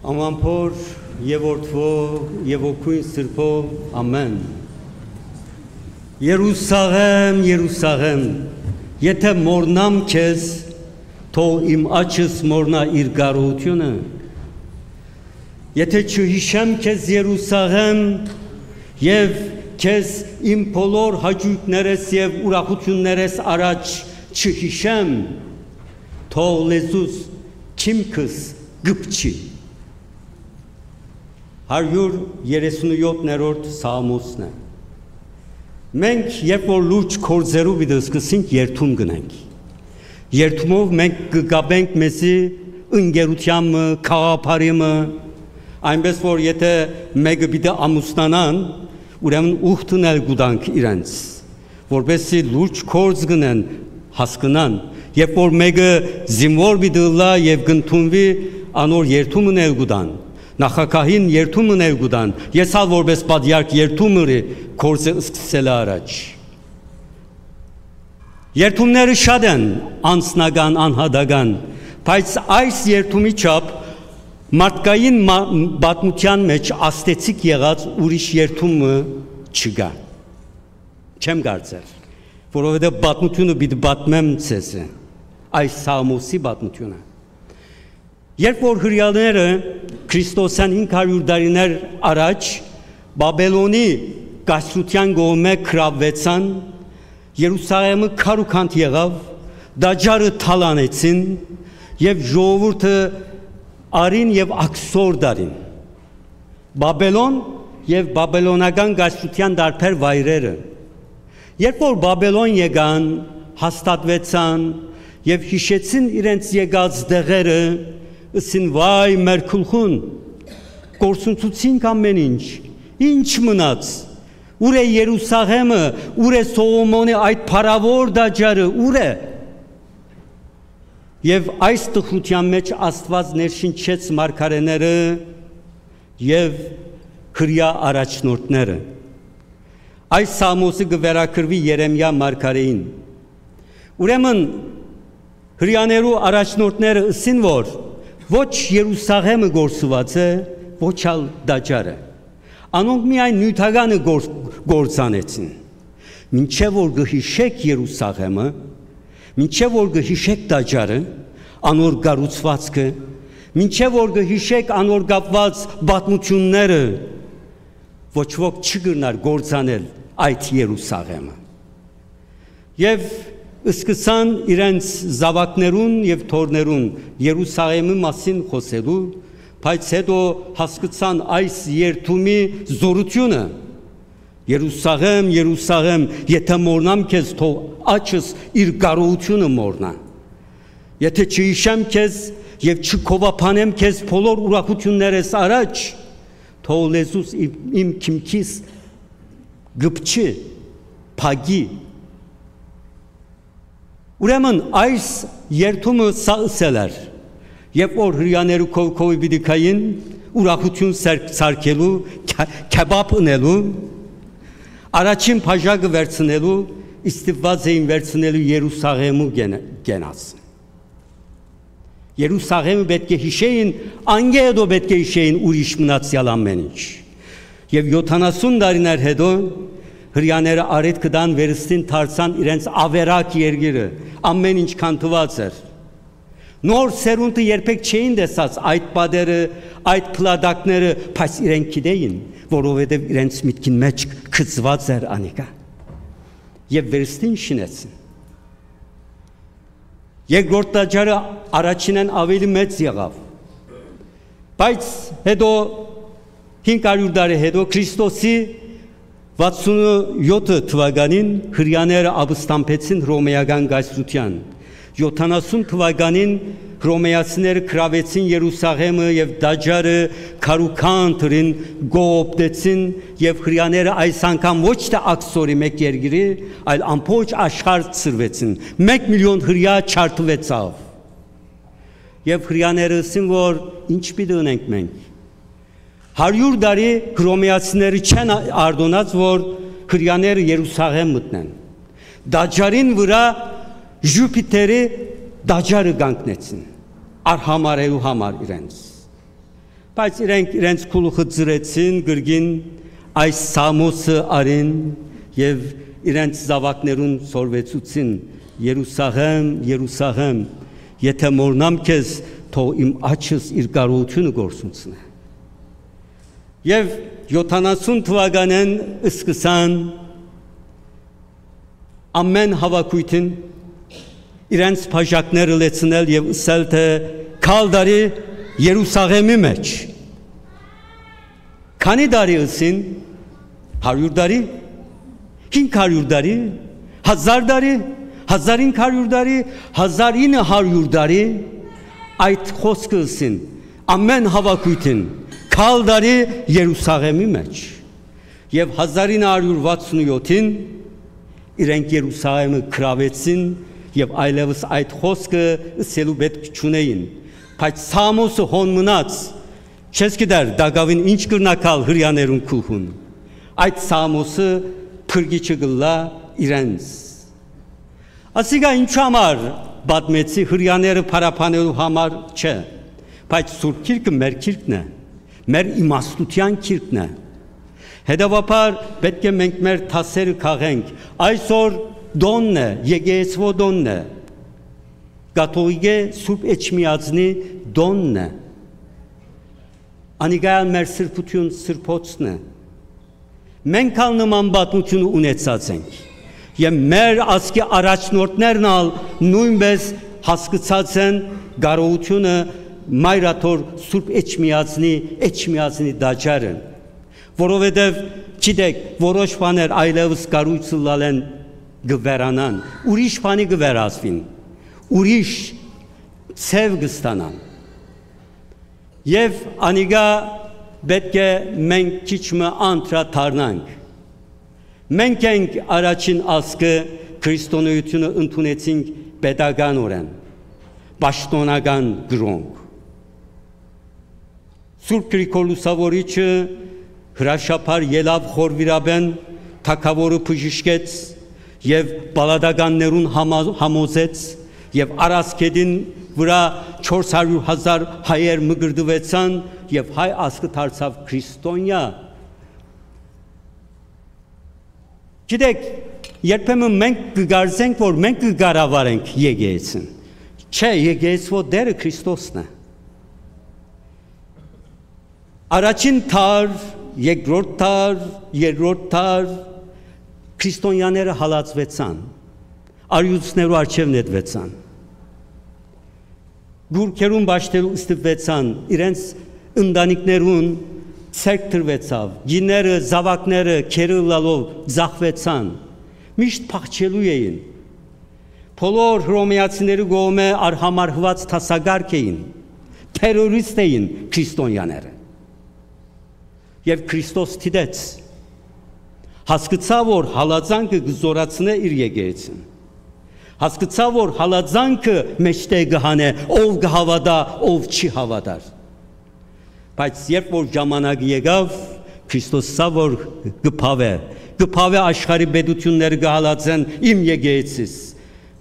Amanpor Yevortvo Yevokuin Sirpo Amen. Yerusաղեմ, Երուսաղեմ, եթե մորնամ քեզ, թող իմ աչս մորնա իր գարությունը, եթե չհիշեմ քեզ Երուսաղեմ, եւ քեզ իմ բոլոր հաճույքներս եւ ուրախություններս առաջ չհիշեմ, թող լեզուս քիմքս գպչի։ 137-րդ Սաղմոսն է։ Մենք երբ որ լուրջ կորձերու վիդը սկսենք երթում գնանք։ Երթումով մենք կգաբենք մեզի ընկերությամը, խաղապարիմը, այնպես որ եթե մեկը պիտի ամուսնանան, ուրեմն ուխտն էլ գուտանք իրենց, որպեսզի լուրջ կորձ գնեն, հասկնան, երբ որ մեկը զինվոր պիտի լա եւ գնդունվի, անոր երթումն էլ գուտան։ Նախագահին երթումն էլ գուտան, ես հալ որպես պատյարք երթումը կորձը սկսել առաջ։ Երթումները շատ են, անձնական, անհատական, բայց այս երթումի չափ մարդկային պատմության մեջ աստեցիկ եղած ուրիշ երթումը չկա։ Չեմ կարծել, որովհետև պատմությունը պիտի պատմեմ ցեզ, այս Սաղմոսի պատմությունը։ Երբ որ հրեաները Քրիստոսյան 500 տարիներ առաջ Բաբելոնի կայսրության կողմէ քրավվեցան, Երուսաղեմը քարուքանդ եղավ, դաջարը թալանեցին եւ ժողովուրդը արին եւ աքսոր դարին։ Բաբելոն եւ բաբելոնական կայսրության դարբեր վայրերը։ Երբ որ Բաբելոն եկան, հաստատվեցան եւ հիշեցին իրենց եկած դեղերը, ըսին վայ մեր քուլխուն, կորսունցուցինք ամեն ինչ մնաց, ուր է Երուսաղեմը, ուր է Սողոմոնի այդ փառավոր դաջարը, ուր է։ Եվ այս տխրության մեջ Աստված ներշնչեց մարգարեները եւ հրեա առաջնորդները։ Այս Սաղմոսը կվերագրվի Երեմիա մարգարեին։ Ուրեմն հրեաներու առաջնորդները ըսին որ ոչ Երուսաղեմը գործված է, ոչ ալ դաջարը։ Անոնք միայն նյութականը գործանեցին։ Մինչև որ գհիշեք Երուսաղեմը, մինչև որ գհիշեք դաջարը, անոր գառուցվածքը, մինչև որ գհիշեք անոր կապված պատմությունները, ոչ ոք չգրնար գործանել այդ Երուսաղեմը։ Եվ սկսան իրենց զավակներուն եւ թորներուն Երուսաղեմի մասին խոսելու, բայց հետո հասկացան այս երթումի զորությունը։ Երուսաղեմ, Երուսաղեմ, եթե մորնամ քեզ, թող աչս իր գարողությունը մորնա։ Եթե չհիշեմ քեզ եւ չկովափանեմ քեզ բոլոր ուրախություններս առաջ, թող լեզուս իմ քիմքիս գպչի, փագի։ Ուրեմն այս երթումը սա էր, երբ որ հրեաները քովի պիտի կային, ուրախություն սարքելու, քեբաբ ընելու, առաջին բաժակը վերցնելու, ստիպված էին վերցնելու Երուսաղեմու գենաս։ Երուսաղեմը պետք է հիշեին, անգեդո պետք է հիշեին ուրիշ մնացյալ ամեն ինչ։ Եվ 70 տարիներ հետո հրեաները արետ կդան վերստին դարձան իրենց ավերակ երկիրը, ամեն ինչ քանթված էր։ Նոր սերունդը երբեք չէին տեսած այդ պատերը, այդ փլադակները, բայց իրենք գիտեին, որովհետև իրենց միտքին մեջ գծված էր անիկա։ Եվ վերստին շինեցին։ Երկրորդ դաջարը առաջինեն ավելի մեծ եղավ։ Բայց հետո 500 տարի հետո Քրիստոսի 67 թվականին հրեաները ապստամբեցին հռոմեական կայսրության։ 70 թվականին հռոմեացիները քրավեցին Երուսաղեմը եւ դաջարը քարուքանտրին գոպտեցին եւ հրեաները այս անգամ ոչ թե աքսորի մեկ երկրի, այլ ամբողջ աշխարհ ծրվեցին։ 1 միլիոն հրեա չարթվեցավ։ Եվ հրեաները ասին որ ինչ պիտի ունենք մենք։ 100 տարի հռոմեացիները չեն արդոնած որ հրեաները Երուսաղեմ մտնեն։ Դաջարին վրա Ժուպիտերի դաջարը կանգնեցին, արհամարելու համար իրենց։ բայց իրենց քուլուխը ծրեցին գրգին այս Սամոսը արին եւ իրենց զավակներուն սորվեցուցին Երուսաղեմ, Երուսաղեմ, եթե մորնամ քեզ, թող իմ աչքս իր կարողությունը գործունցնե։ Եվ 70 թվականին սկսան ամեն հավաքույթին իրենց բաժակները լեցնել եւ ասել թե քալդարի Երուսաղեմի մեջ։ Քանի տարի ըսին 100 տարի, 500 տարի, 1000 տարի, 1500 տարի, 1900 տարի այդ խոսքը ըսին ամեն հավաքույթին քալդարի Երուսաղեմի մեջ։ Եվ 1967-ին իրենք Երուսաղեմը գրավեցին եւ այլևս այդ խոսքը ասելու պետք չունեին։ Բայց Սամոսը հոն մնաց, չես գիտեր Դագավին ինչ կրնակալ հրյաներուն քուհուն։ Այդ Սամոսը փրկիչը գլա իրենց։ Ասիկա ինչ համար բադմեցի հրյաները փարապանելու համար չէ, բայց Սուրբ Գիրքը մեր գիրքն է, մեր իմաստության գիրքն է։ Հետևաբար պետք է մենք մեր թասերը քաղենք։ Այսօր դոնն է, եկեղեցվո դոնն է, կաթողիկե Սուրբ Էջմիածնի դոնն է, անիգայալ մեր սրբություն սրբոցն է, մենք ալ նման պատմություն ունեցած ենք, և մեր ասկի առաջնորդներն ալ նույնպես հասկացած են կարողությունը մայրաթոր Սուրբ Էջմիածնի դաջարը, որովհետև գիտեք, որոշ բաներ այլևս կառույցը լալեն գվերանան, ուրիշ բանի գվերածվին, ուրիշ ցև կստանան։ Եվ անիգա պետք է մենք քիչմը անդրադառնանք։ Մենք ենք առաջին ազգը քրիստոնեությունը ընդունեցինք պետականորեն, պաշտոնական գրոնք։ Սուրբ Գրիգոր Լուսավորիչը հրաշափար ելավ խորվիրաբեն, թագավորը բժշկեց եւ բալադականներուն համոզեց եւ Արասկեդին վրա 400,000 հայեր մգրդվեցան եւ հայ ազգը դարձավ քրիստոնյա։ Գիտեք, երբեմն մենք կգարձենք, որ մենք կգարավարենք եկեղեցին։ Չէ, եկեղեցվո դերը Քրիստոսն է։ Առաջին թար, երկրորդ թար, երրորդ թար քրիստոնյաները հալածվեցան, արյուծներու առջև նետվեցան, գուրքերուն բաշտելու ստվեցան, իրենց ընտանիքներուն ցերկ տրվեցավ, գիները, զավակները, քերը լալով ձախվեցան, միշտ փախչելու էին, բոլոր հռոմեացիների կողմէ արհամարհված թասագարք էին, թերորիստ էին քրիստոնյաները, եւ Քրիստոս դիտեց, հասկացավ, որ հալածանքը կզորացնե իր եկեղեցին, հասկացավ, որ հալածանքը մեջտեղ կհանե, ով կհավատա, ով չի հավատար, բայց երբ որ ժամանակը եկավ, Քրիստոսը որ կփավե աշխարհի պետությունները կհալածեն իմ եկեղեցիս,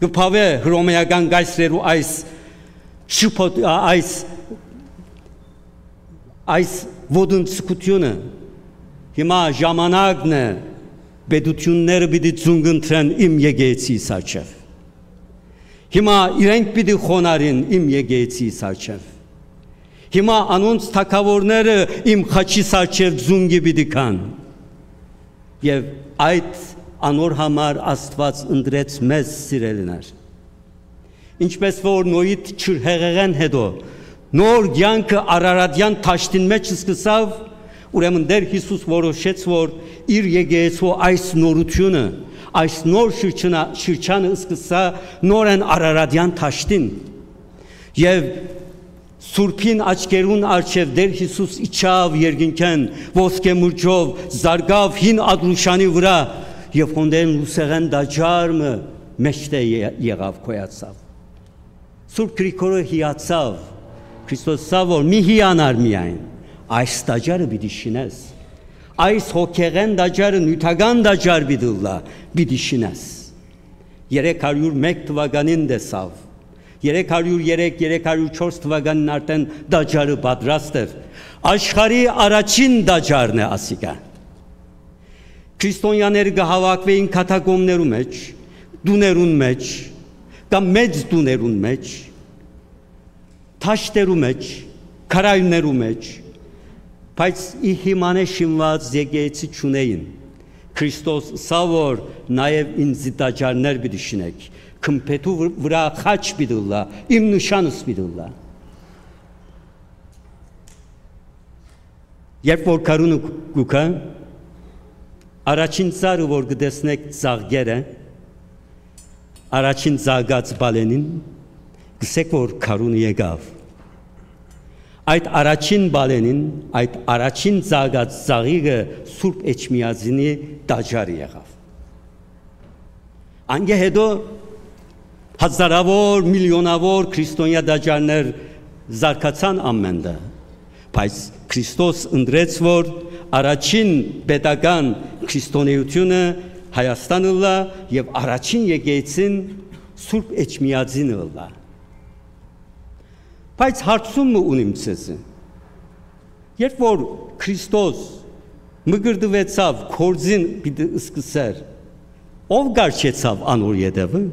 կփավե հռոմեական գայսրերու այս ոդնցկությունը, հիմա ժամանակն է պետությունները պիտի ծունգընտրեն իմ եկեղեցիս առջև, հիմա իրենք պիտի խոնարհին իմ եկեղեցիս առջև, հիմա անոնց թագավորները իմ խաչիս առջև ծունգի պիտի կան, եւ այդ անոր համար Աստված ընտրեց մեզ սիրելիներ, ինչպես որ Նոյիթ չհեղեղեն հետո նոր կյանքը Արարատյան թաշտին մեջ սկսավ, ուրեմն Տեր Հիսուս որոշեց, որ իր եկեղեցու այս նորությունը, այս նոր շրջանը սկսա նորեն Արարատյան թաշտին, եւ Սուրբին աչքերուն առջև Տեր Հիսուս իջավ երկինքեն, ոսկե մրջով, զարգավ հին ադրուշանի վրա, եւ հոնդեն լուսեղեն դաջարը մեջտեղ եղավ կոյացավ, Սուրբ Գրիգորը հիացավ, Քրիստոսը որ մի հիանար միայն, այս դաջարը պիտի շինես, այս հոգեղեն դաջարը նյութական դաջար պիտի շինես, 301 թվականին դեսավ, 303-304 թվականին արդեն դաջարը պատրաստ էր, Աշխարհի առաջին դաջարն է ասիկա։ Քրիստոնյաները գահավաքվեին կաթակոմներու մեջ, դուներուն մեջ, կամ մեծ դուներուն մեջ, թաշտերու մեջ, քարայրներու մեջ, բայց ի հիմանը շինված եկեղեցի չունեին։ Քրիստոս սա որ նաև ինձ դաջարներ պիտի շինեք, քմփետու վրա խաչ պիտի լա, իմ նշանս պիտի լա։ Երբ որ կարունը գուկա, առաջին ծառը որ գտեսնեք ծաղկերը, առաջին ծաղկած բալենին, գսեք որ կարունը եկավ։ Այդ առաջին բալենին, այդ առաջին ծաղկած ծաղիկը Սուրբ Էջմիածինի դաջարը եղավ։ Անգե հետո հազարավոր, միլիոնավոր քրիստոնյա դաջարներ զարգացան ամենը, բայց Քրիստոս ընդրեց, որ առաջին պետական քրիստոնեությունը Հայաստանը լա և առաջին եկեղեցին Սուրբ Էջմիածինը լա։ Բայց հարցումը ունիմ ցեզը։ Երբ որ Քրիստոս մգրդվեցավ կորձին պիտի սկսեր, ով գարչեցավ անոր ետևը։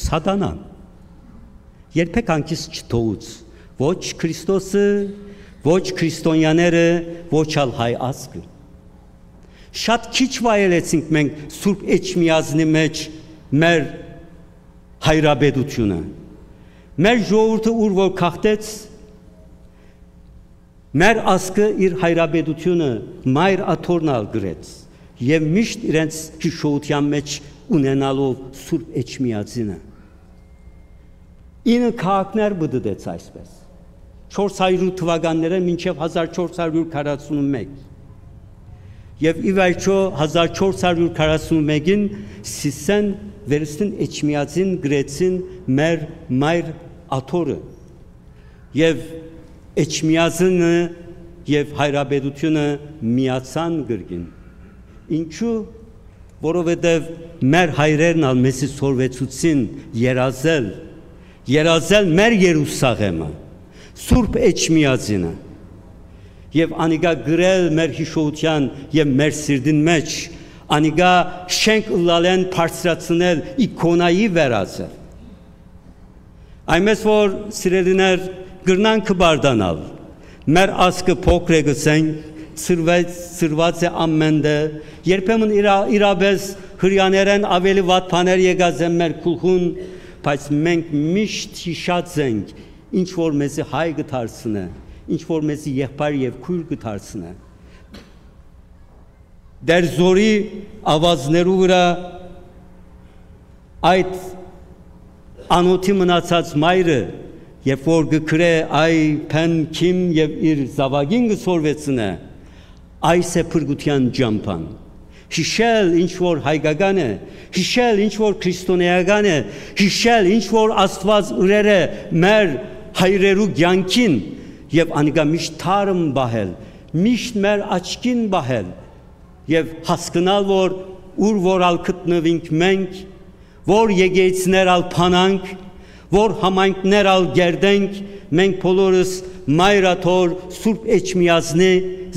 Սատանան։ Երբեք անկիս չթողուց ոչ Քրիստոսը, ոչ քրիստոնյաները, ոչ ալ հայ ազգը։ Շատ քիչ վայելեցինք մենք Սուրբ Էջմիածինի մեջ մեր հայրաբեդությունը։ Մեր ժողովուրդը ուր որ քաղտեց, մեր ազգը իր հայրաբեդությունը մայր աթոռնալ գրեց և միշտ իրենց հիշողության մեջ ունենալով Սուրբ Էջմիածինը։ 9 քաղաքներ բդդեց այսպես։ 400 թվականները մինչև 1441 և ի վերջո 1441-ին Սիսեն վերստին Էջմիածին գրեցին մեր մայր աթոռը և Էջմիածինը և հայրաբեդությունը միացան գրգին։ Ինչու, որովհետև մեր հայրերն ալ մեզի սորվեցուցին երազել մեր Երուսաղեմը, Սուրբ Էջմիածինը և անիգա գրել մեր հիշողության և մեր սիրտին մեջ, անիգա շենք լալեն բարձրացնել ikոնայի վերածել։ Այնպես որ սիրելիներ գրնան կբարդանալ, մեր ազգը փոքր է գսենք, ծրված է ամենը, երբեմն իրապես հրյաներեն ավելի վատ բաներ եկած են մեր գլխուն, բայց մենք միշտ հիշած ենք, ինչ որ մեզի հայ գտարցնե, ինչ որ մեզի եղբայր և քույր գտարցնե։ Դեր զորի ավազներու վրա այդ անոթի մնացած մայրը, երբ որ գկրե այ պեն քիմ և իր զավագին գսորվեցնե, այս է փրկության ջամփան։ Հիշել ինչ որ հայկական է, հիշել ինչ որ քրիստոնեական է, հիշել ինչ որ Աստված ուրեր է մեր հայրերու կյանքին և անիգա միշտ թարմ բահել, միշտ մեր աչքին բահել և հասկնալ, որ ուր որ ալ գտնվենք մենք, որ եկեղեցիներ ալ փանանք, որ համայնքներ ալ գերդենք, մենք բոլորս մայր աթոռ Սուրբ Էջմիածինի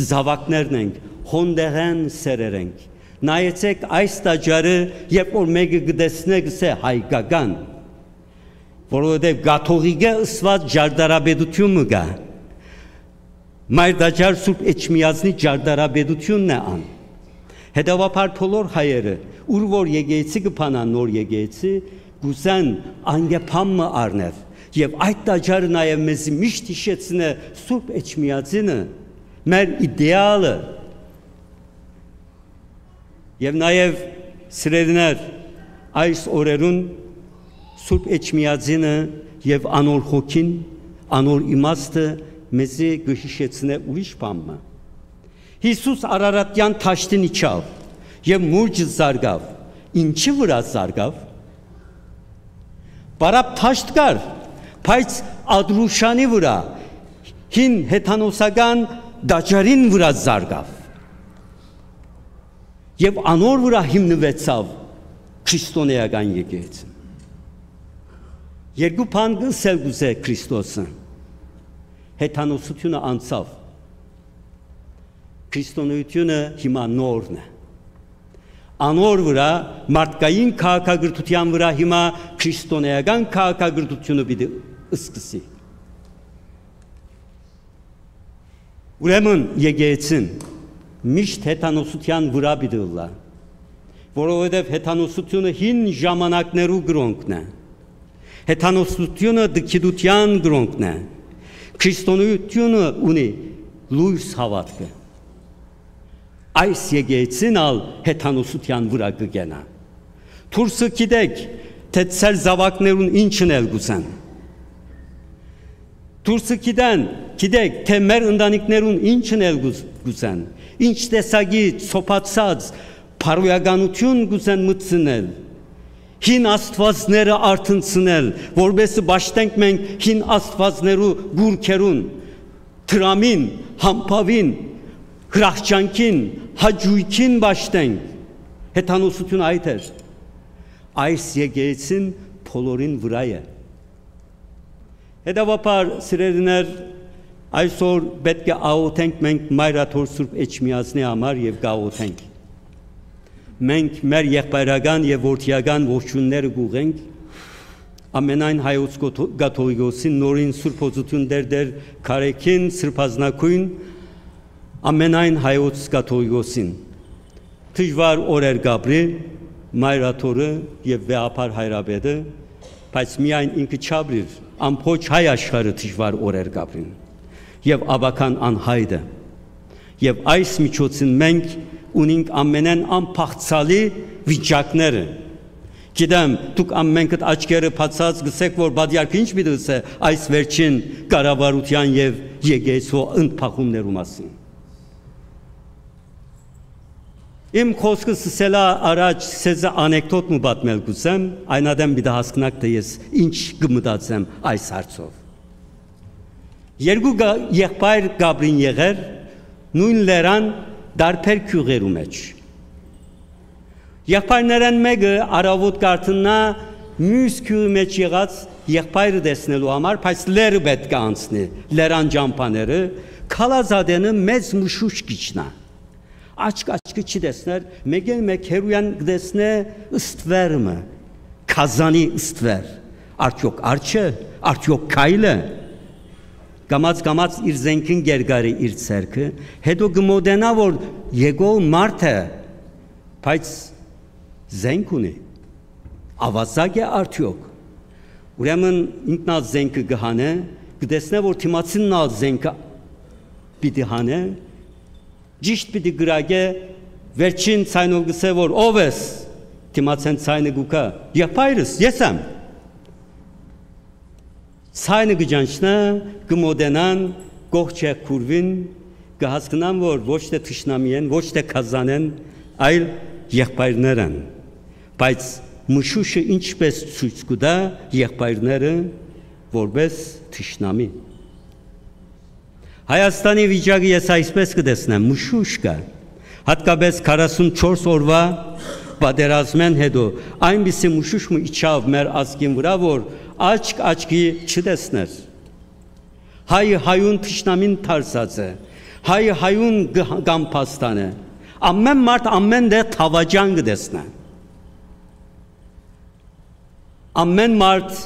զավակներն ենք, հոնդեղեն սերեր ենք։ Նայեցեք այս տաճարը, երբ որ մեկը գտեսնե գսե հայկական, որովհետև կաթողիկե ըսված ջարդարաբեդությունը կա։ Մայր տաճար Սուրբ Էջմիածինի ջարդարաբեդությունն է ան։ Հետևաբար բոլոր հայերը, ուր որ եկեղեցի կփանան նոր եկեղեցի, գուզեն անգեփամը առնել և այդ տաճարը նաև մեզ միշտ հիշեցնե Սուրբ Էջմիածինը, մեր իդեալը։ Եվ նաև սիրելիներ, այս օրերուն Սուրբ Էջմիածինը և անոր հոգին, անոր իմաստը մեզի գհիշեցնե ուրիշ բամը։ Հիսուս Արարատյան թաշտին իջավ և մուրճը զարգավ։ Ինչի վրա զարգավ։ Բարապ թաշտ կար, բայց Ադրուշանի վրա, հին հեթանոսական դաջարին վրա զարգավ։ Եվ անոր վրա հիմնվեցավ քրիստոնեական եկեղեցին։ Երկու բան գսել գուզե Քրիստոսը։ Հեթանոսությունը անցավ, քրիստոնեությունը հիմա նորն է։ Անոր վրա մարդկային քաղաքագրթության վրա հիմա քրիստոնեական քաղաքագրթությունը պիտի սկսի։ Ուրեմն եկեղեցին միշտ հեթանոսության վրա պիտի լա, որովհետև հեթանոսությունը հին ժամանակներու գրոնքն է։ Հեթանոսությունը դքիդության գրոնքն է։ Քրիստոնեությունը ունի լույս հավատքը։ Այս եկեղեցին ալ հեթանոսության վրա կգենա։ Թուրսը գիտեք, թե ծեր զավակներուն ինչն էլ գուսան։ Թուրսը գիտեք, թե մեր ընտանիքներուն ինչն էլ գուսան։ Ինչ տեսակի ցոփացած փարոյականություն գուսան մտցնել։ Հին աստվածները արթնցնել, որբեսը բաշտենք մենք հին աստվածներու գուրքերուն, տրամին, համբավին, հրախճանքին, հաջույքին բաշտենք, հեթանոսություն այդ էր, այս եկեղեցին փոլորին վրա է։ Հետևաբար սիրելիներ, այսօր պետք է աղոթենք մենք Մայրաթոր Սուրբ Էջմիածնի համար եւ գաղոթենք։ Մենք մեր եղբայրական եւ որդիական ողջունները գուղենք ամենայն հայոց կաթողիկոսին նորին Սուրբ Օծություն դեր քարեքին սրբազնակույն ամենայն հայոց կաթողիկոսին դժվար օրեր գաբրի Մայրաթորը եւ վեհապար հայրաբեդը բայց միայն ինքը չաբրիր ամբողջ հայ աշխարհը դժվար օրեր գաբրին եւ աբական անհայդը եւ այս միջոցին մենք ունենք ամենեն անփախցալի վիճակները։ Գիտեմ, դուք ամենքդ աչքերը բացած գսեք, որ բادیարքը ինչ պիտի ասե այս վերջին կառավարության եւ եկեղեցու ընդփախումներու մասին։ Իմ խոսքը սկսելա առաջ սեզը անեկդոտ μου պատմել գուսեմ, այնադեմ պիտի հասկանաք, թե ես ինչ կմտածեմ այս հարցով։ Երկու եղբայր Գաբրին եղեր, նույն լերան դարբեր քյուղերու մեջ։ Եղբայրներն մեկը արավոտ կարտնա մյուս քյուղի մեջ եղած եղբայրը տեսնելու համար, բայց լերը պետք է անցնի, լերան ջամփաները, քալազադենը մեծ մշուշ գիչնա։ Աչքը չի տեսներ, մեկ հերույան գտեսնե ըստվերմը, քազանի ըստվեր, արդյոք արջը, արդյոք քայլը, Կամած իր զենքին գերգարի իր ցերքը, հետո գմոդենա, որ եկող մարդ է, բայց զենք ունի, ավազակ է արդյոք, ուրեմն ինքնալ զենքը գհանե, գտեսնե, որ թիմացինն ալ զենքը պիտի հանե, ճիշտ պիտի գրագե, վերջին ցայնով գսե, որ ով ես, թիմացեն ցայնը գուկա, եղբայրս, ես եմ, Ցայնը գջանչնա, գմոդենան, գողջե քուրվին, կհասկնան, որ ոչ թե թշնամի են, ոչ թե քազան են, այլ եղբայրներ են, բայց մշուշը ինչպես ցույց կտա եղբայրները որպես թշնամի։ Հայաստանի վիճակը ես այսպես կտեսնեմ, մշուշ կա, հատկապես 44 օրվա պատերազմեն հետո այնպիսի մշուշը իջավ մեր ազգին վրա, որ աչքի չտեսներ։ Հայուն թշնամին թարսած է, հայուն գամփաստան է, ամեն մարդ ամեն դե թավաջան կտեսնա։ Ամեն մարդ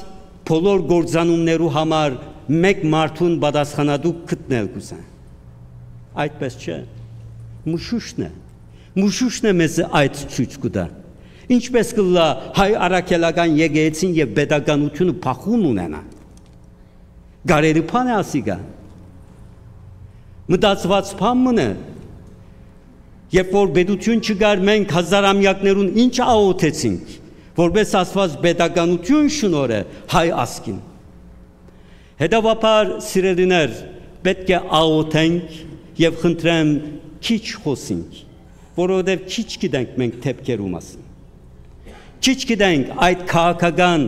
բոլոր գործանումներու համար մեկ մարդուն պատասխանատու գտնել կուզեն։ Այդպես չէ, մշուշն է մեզ այդ ցույց կտա։ Ինչպես կլա հայ առաքելական եկեղեցին եւ pedagogiությունը փախուն ունենա։ Գարերի փան է ասիգա։ Մտածված փամն է։ Երբ որ պետություն չկար, մենք հազարամյակներուն ինչ աղոթեցինք, որպես ասված pedagogiություն շնորհը հայ ազգին։ Հետևաբար սիրելիներ, պետք է աղոթենք եւ խնդրեմ քիչ խոսենք, որովհետեւ քիչ գիտենք մենք թեփքերու մասին։ Քիչ գիտենք այդ քաղաքական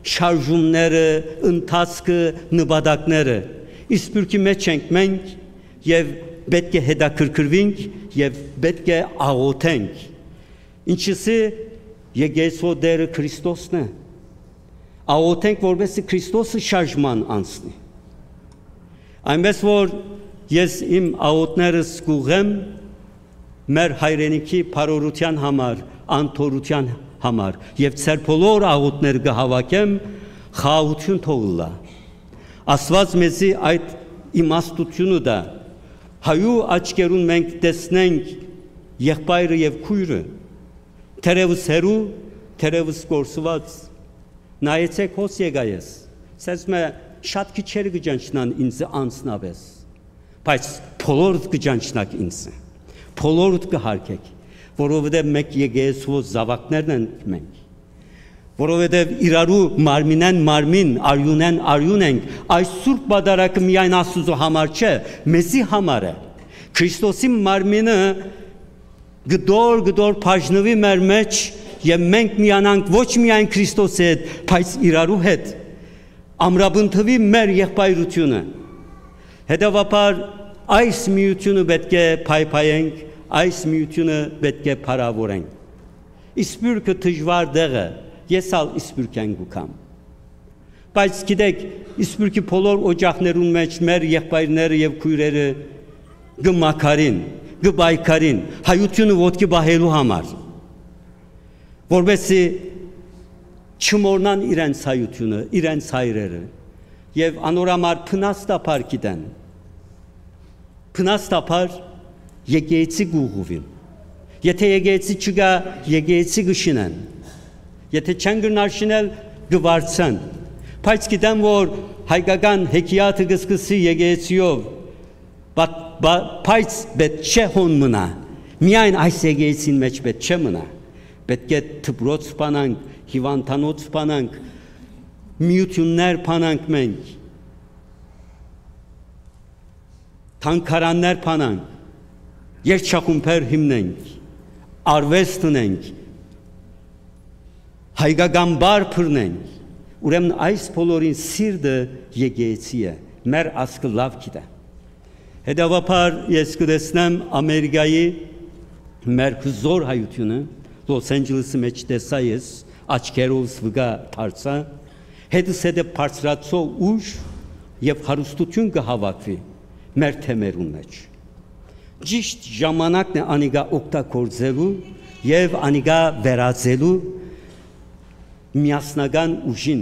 շարժումները, ընթացքը, նպատակները։ Իսկ բուրքի մեջ ենք մենք եւ պետք է հետաքրքրվենք եւ պետք է աղոթենք։ Ինչիսի եկեղեցու դերը Քրիստոսն է։ Աղոթենք, որովհետեւ Քրիստոսը շարժման անցնի։ Այնպես որ ես իմ աղոտներս կուղեմ մեր հայրենիքի փարորության համար, անթորության համար եւ ծեր բոլոր աղոտներ կհավաքեմ խաղաղություն թողլա Աստված մեզի այդ իմաստությունը դա հայու աչքերուն մենք տեսնենք եղբայրը եւ քույրը թերևս հերու թերևս կորսված նայեցեք հոս եկայես ասես մե շատ քիչեր կճանչնան ինձ անցնավես բայց բոլորդ կճանչնակ ինձ բոլորդ կհարկեք որովհետև մենք եկեղեցու զավակներն ենք մենք որովհետև իրարու մարմինեն մարմին արյունեն արյուն ենք այս սուրբ բադարակը միայն Աստծո համար չէ մեզի համար է Քրիստոսի մարմինը գդոր բաժնվի մեր մեջ եւ մենք միանանք ոչ միայն Քրիստոսի հետ, բայց իրարու հետ ամրապնդվի մեր եղբայրությունը։ Հետևաբար այս միությունը պետք է փայփայենք, այս միությունը պետք է փառավորենք։ Իսպուրքը դժվար դեղ է, ես ալ իսպուրք եմ գուքամ։ Բայց գիտեք, իսպուրքի բոլոր օջախներուն մեջ մեր եղբայրները եւ քույրերը գմակարին, գբայքարին, հայությունը ոտքի բահելու համար։ Որովհետեւ չմոռնան իրենց հայությունը, իրենց հայրերը եւ անորամար փնաստապար գիտեն։ Փնաստապար եկեղեցի գուղուվին։ Եթե եկեղեցի չկա, եկեղեցի գշինեն։ Եթե չեն գնար շինել, գվարցան։ Բայց գիտեմ, որ հայկական հեքիաթը գսկսի եկեղեցիով, բայց պետք չէ հոն մնա։ Միայն այս եկեղեցին մեջ պետք չէ մնա։ Պետք է դպրոց սպանանք, հիվանդանոց սպանանք, միություններ փանանք մենք, թանգարաններ փանանք, երգչախումբեր հիմնենք, արվեստ ունենք, հայկական բար փռնենք, ուրեմն այս բոլորին սիրտը եկեղեցի է, մեր ազգը լավ գիտե։ Հետևաբար ես կտեսնեմ Ամերիկայի մեր հզոր հայությունը Los Angeles-ի մեջ տեսա ես աչքերով վգա դարձա հետս հետը բարձրացո ուժ եւ հարստություն կհավաքվի մեր թեմերուն մեջ ճիշտ ժամանակն է անիգա օգտագործելու եւ անիգա վերածելու միասնական ուժին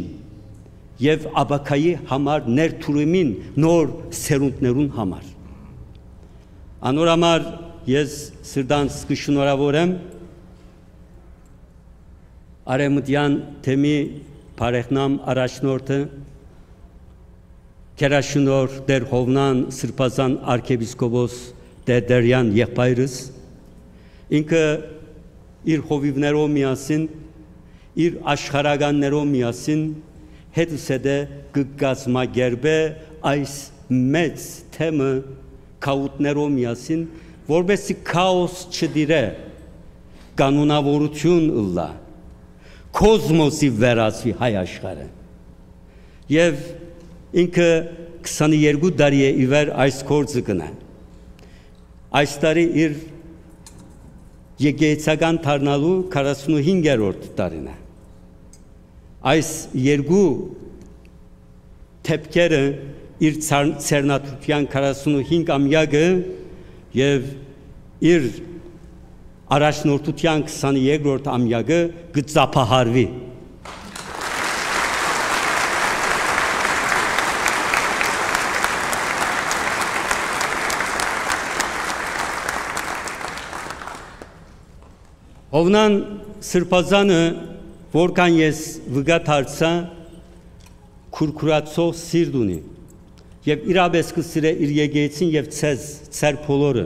եւ աբակայի համար ներդրումին նոր սերունդներուն համար անորամար ես սրտանց կշնորհավորեմ Արեմուտյան թեմի բարեխնամ առաջնորդը Կերաշնոր դեր Հովնան Սրբազան արքեպիսկոպոս Դերդերյան եղբայրս ինքը իր հովիվներով միասին իր աշխարհականներով միասին հետս հետը կգազմագերբե այս մեծ թեմը քաուտներով միասին որովհետեւ քաոս չդիրե կանոնավորություն ըլլա Կոսմոսի վերածվի հայ աշխարհը եւ ինքը 22 տարի է իվեր այս գործը կնա այս տարի իր եկեղեցական դառնալու 45-րդ տարին է այս երկու թեփքերը իր ցերնատության 45-ամյակը եւ իր Առաջնորդության 22-րդ ամյակը գծափահարվի Հովնան Սրբազանը որքան ես վգա դարձա քուրքուրացող սիրտ ունի եւ իրապես կսիրե իր եկեղեցին եւ ցեր բոլորը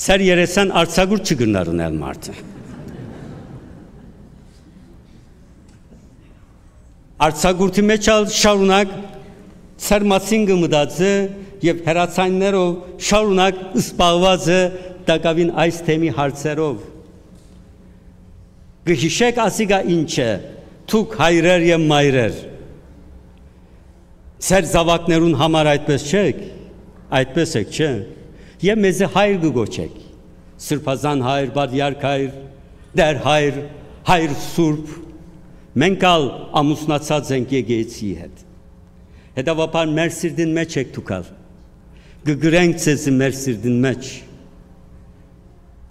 ցեր երեսան արցագուր չգնար ունել մարդը արցագուրտի մեջ շարունակ ցեր մասին կմտածը եւ հերացաններով շարունակ սպառված է տակավին այս թեմի հարցերով Գհիշեք ասիգա ինչ է, թուք հայրեր և մայրեր, ծեր զավակներուն համար այդպես չեք, այդպես եք չէ, և մեզի հայր գգոչեք, սրբազան հայր, բադյարք հայր, դեր հայր, հայր սուրբ, մենք ալ ամուսնացած ենք եկեղեցի հետ, հետևաբար մեր սիրտին մեջ եք թուքալ, գգրենք ձեզ մեր սիրտին մեջ,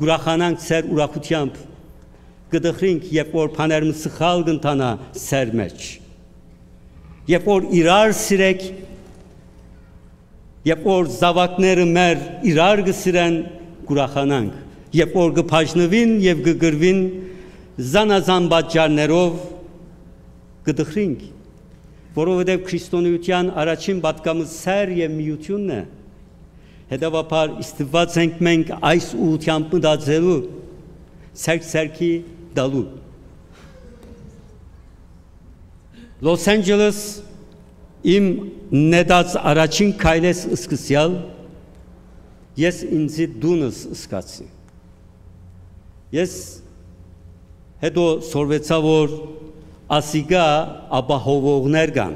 գուրախանանք սեր ուրախությամբ, գդխրինք, երբ որ բաներում սխալ գնտանա սեր մեջ, երբ որ իրար սիրեք, երբ որ զավակները մեր իրար գսիրեն, գուրախանանք, երբ որ գփաժնվին եւ գգրվին զանազան պատճառներով գդխրինք, որովհետև քրիստոնեության առաջին պատգամը սեր եւ միությունն է, հետևաբար ստիպված ենք մենք այս ուղղությամբ մտածելու, սերքի դալու։ Լոս Անջելես իմ նետած առաջին քայլես սկսյալ, ես ինձի դունս սկացի։ Ես հետո սորվեցա, որ ասիգա ապահովողներ կան,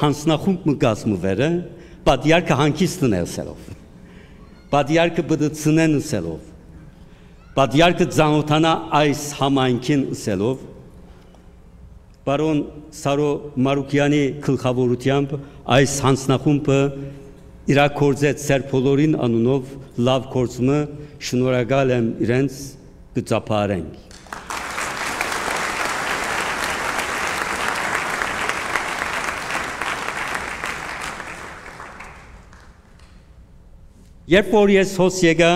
հանձնախումբ մը կազմվերը, պատիարքը հանգիստն է ըսելով, պատիարքը բդցնեն ըսելով, պատիարքը ծանոթանա այս համայնքին ըսելով, Բարոն Սարո Մարուկյանի գլխավորությամբ այս հանձնախումբը իրագործեց սեր բոլորին անունով լավ գործումը, շնորհակալ եմ իրենց գծապարենք։ Երբ որ ես հոս եկա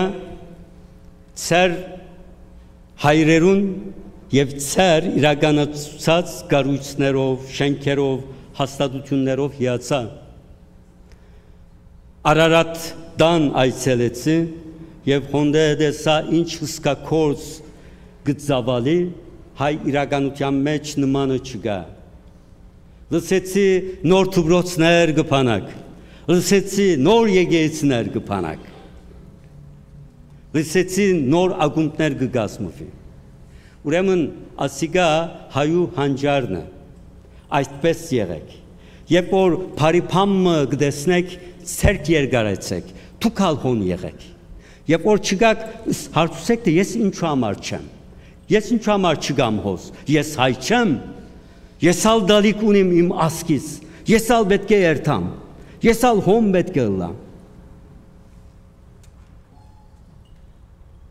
ծեր հայրերուն և ծեր իրականացած կառույցներով, շենքերով, հաստատություններով հիացա, Արարատան այցելեցի և հոնդեհդեսա ինչ հսկաքորձ գծավալի հայ իրականության մեջ նմանը չգա։ Լսեցի նոր թուբրոցներ գպանակ, լսեցի նոր եկեղեցիներ գպանակ, լսեցի նոր ակումբներ գգազմվի։ Ուրեմն ասիգա հայու հանջարն է, այդպես եղեք, երբ որ բարիփամը գտեսնեք, ցերկ երկարեցեք, թուքալ հոն եղեք, երբ որ չգաք հարցուսեք, թե ես ինչու համար չեմ, ես ինչու համար չգամ հոս, ես հայ չեմ, ես ալ դալիք ունիմ իմ ասկից, ես ալ պետք է երթամ, ես ալ հոն պետք է ըլլամ։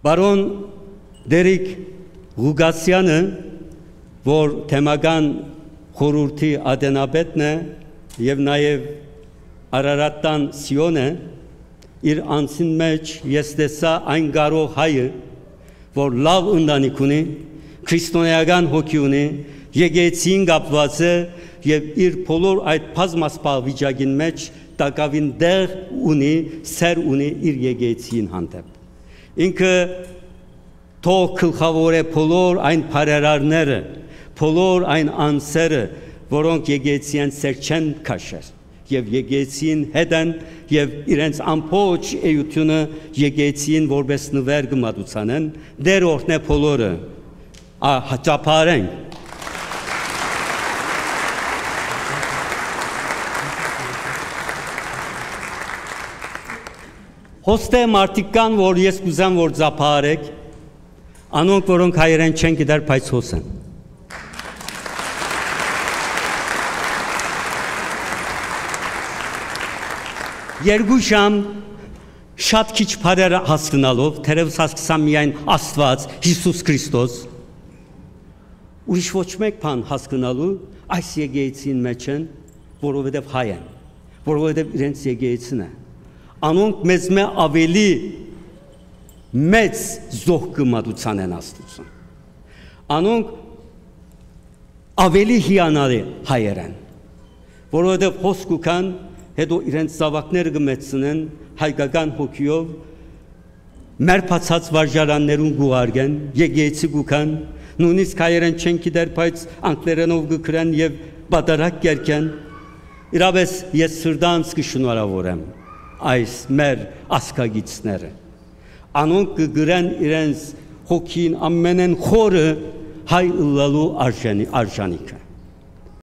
Բարոն Դերիկ Ղուգասյանը, որ թեմական խորհրդի ադենապետն է և նաև Արարատան Սիոն է, իր անցին մեջ ես տեսա այն գարող հայը, որ լավ ընտանիք ունի, քրիստոնեական հոգի ունի, եկեղեցին կապված է և իր բոլոր այդ բազմասպալ վիճակին մեջ տակավին դեղ ունի, սեր ունի իր եկեղեցին հանդեպ։ Ինքը թող գլխավոր է բոլոր այն բարերարները, բոլոր այն անձերը, որոնք եկեղեցին սեր չեն քաշել, և եկեղեցին հետ են, և իրենց ամբողջ էությունը եկեղեցին որպես նվեր կմատուցանեն, դեր օրհնե բոլորը, ճապարենք։ Հոստե մարդիկ կան, որ ես կուզեմ, որ ճապարեք, անոնք, որոնք հայերեն չեն գիտեր, բայց հոս են։ Երկու ժամ շատ քիչ բառեր հասկանալով, թերևս հասկացա միայն Աստված, Հիսուս Քրիստոս, ուրիշ ոչ մեկ բան հասկանալու այս եկեղեցին մեջ են, որովհետև հայ են, որովհետև իրենց եկեղեցին է։ Անոնք մեզ մե ավելի մեծ զոհ կմատուցան են Աստծուն։ Անոնք ավելի հիանալի հայեր են, որովհետև հոսք կան, հետո իրենց զավակները կմեծնեն հայկական հոգիով, մերփացած վարժարաններուն գուղարգեն, եկեղեցի կան, նույնիսկ հայերեն չեն գիտեր, բայց անգլերենով կգրեն եւ բادرակ կերկեն։ Իրավես ես սրտանց կշնորհավորեմ այս մեր ասկագիցները։ Անոնք կգրեն իրենց հոգին ամենեն խորը հայ ըլլալու արժանիքը։